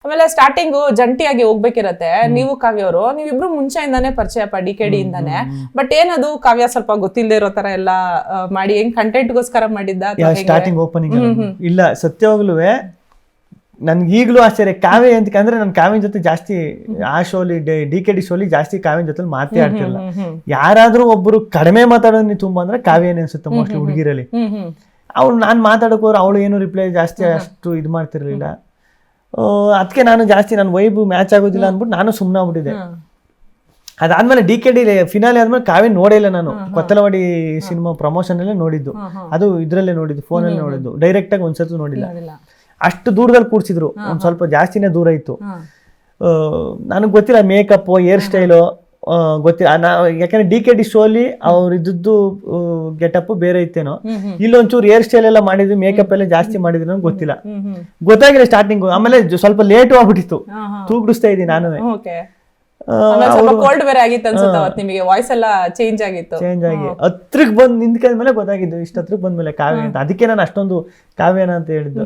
ಆಮೇಲೆ ಸ್ಟಾರ್ಟಿಂಗ್ ಜಂಟಿಯಾಗಿ ಹೋಗ್ಬೇಕಿರತ್ತೆ, ನೀವು ಕಾವ್ಯ ಅವರು ನೀವಿಬ್ರು ಮುಂಚೆಯಿಂದಾನೇ ಪರಿಚಯಪ್ಪ DKD ಇಂದಾನೆ. ಬಟ್ ಏನದು ಕಾವ್ಯ ಸ್ವಲ್ಪ ಗೊತ್ತಿಲ್ಲದೆ ಇರೋ ತರ ಎಲ್ಲ ಮಾಡಿ ಹೆಂಗ್ ಕಂಟೆಂಟ್ಗೋಸ್ಕರ ಮಾಡಿದ್ದ? ಸ್ಟಾರ್ಟಿಂಗ್ ಓಪನಿಂಗ್ ಇಲ್ಲ, ಸತ್ಯವಾಗ್ಲೂ ನನ್ಗೆ ಈಗಲೂ ಆಶ್ಚರ್ಯ ಕಾವ್ಯ ಅಂತಂದ್ರೆ ನಾನು ಕಾವ್ಯನ ಜೊತೆ ಜಾಸ್ತಿ ಆ ಶೋಲಿ DKD ಶೋಲಿ ಜಾಸ್ತಿ ಕಾವ್ಯನ ಜೊತೆ ಮಾತಾಡ್ತಿರಲ್ಲ. ಯಾರಾದ್ರೂ ಒಬ್ರು ಕಡಿಮೆ ಮಾತಾಡೋದು ತುಂಬಾ ಅಂದ್ರೆ ಕಾವ್ಯನೇ ಅನ್ಸುತ್ತೆ ಮೋಸ್ಟ್ಲಿ ಹುಡುಗಿರಲ್ಲಿ. ಅವಳು ನಾನು ಮಾತಾಡಕ್ ಹೋದ್ರೆ ಅವಳು ಏನು ರಿಪ್ಲೈ ಜಾಸ್ತಿ ಅಷ್ಟು ಇದು ಮಾಡ್ತಿರ್ಲಿಲ್ಲ. ಅದಕ್ಕೆ ನಾನು ಜಾಸ್ತಿ ನನ್ನ ವೈಬ್ ಮ್ಯಾಚ್ ಆಗೋದಿಲ್ಲ ಅಂದ್ಬಿಟ್ಟು ನಾನು ಸುಮ್ಮನೆ ಆಗ್ಬಿಟ್ಟಿದೆ. ಅದಾದ್ಮೇಲೆ DKD ಫಿನಾಲೆ ಆದ್ಮೇಲೆ ಕಾವ್ಯ ನೋಡೇ ಇಲ್ಲ ನಾನು. ಕೊತ್ತಲವಾಡಿ ಸಿನಿಮಾ ಪ್ರಮೋಷನ್ ಅಲ್ಲೇ ನೋಡಿದ್ದು, ಅದು ಇದ್ರಲ್ಲೇ ನೋಡಿದ್ದು, ಫೋನಲ್ಲಿ ನೋಡಿದ್ದು, ಡೈರೆಕ್ಟ್ ಆಗಿ ಒಂದ್ಸತಿ ನೋಡಿಲ್ಲ. ಅಷ್ಟು ದೂರದಲ್ಲಿ ಕೂಡ್ಸಿದ್ರು, ಒಂದ್ ಸ್ವಲ್ಪ ಜಾಸ್ತಿನೇ ದೂರ ಇತ್ತು. ನನಗೆ ಗೊತ್ತಿಲ್ಲ ಮೇಕಪ್ ಹೇರ್ ಸ್ಟೈಲು ಗೊತ್ತಿಲ್ಲ. ಯಾಕಂದ್ರೆ DKD ಶೋಲಿ ಅವ್ರು ಇದ್ದದ್ದು ಗೆಟಪ್ ಬೇರೆ ಇತ್ತೇನೋ, ಇಲ್ಲೊಂಚೂರು ಹೇರ್ ಸ್ಟೈಲ್ ಎಲ್ಲ ಮಾಡಿದ್ವಿ, ಮೇಕಪ್ ಎಲ್ಲ ಜಾಸ್ತಿ ಮಾಡಿದ್ರು ನಂಗೆ ಗೊತ್ತಿಲ್ಲ, ಗೊತ್ತಾಗಿಲ್ಲ ಸ್ಟಾರ್ಟಿಂಗ್. ಆಮೇಲೆ ಸ್ವಲ್ಪ ಲೇಟು ಆಗ್ಬಿಟ್ಟಿತ್ತು, ತೂಗಿಡಿಸ್ತಾ ಇದ್ದೀನಿ ನಾನು. ಕೋಲ್ಡ್ ಬೇರೆ ಆಗಿತ್ತು ಅನ್ಸುತ್ತೆ ಅವತ್ತು ನಿಮಗೆ, ವಾಯ್ಸ್ ಎಲ್ಲ ಚೇಂಜ್ ಆಗಿತ್ತು. ಚೇಂಜ್ ಆಗಿ ಹತ್ರಕ್ಕೆ ಬಂದು ನಿಂತ್ಕೊಂಡ್ಮೇಲೆ ಗೊತ್ತಾಗಿದ್ದು, ಇಷ್ಟ ಹತ್ರಕ್ಕೆ ಬಂದ್ಮೇಲೆ ಕಾವ್ಯ ಅಂತ. ಅದಕ್ಕೆ ನಾನು ಅಷ್ಟೊಂದು ಕಾವ್ಯನ ಅಂತ ಹೇಳಿದ್ದು.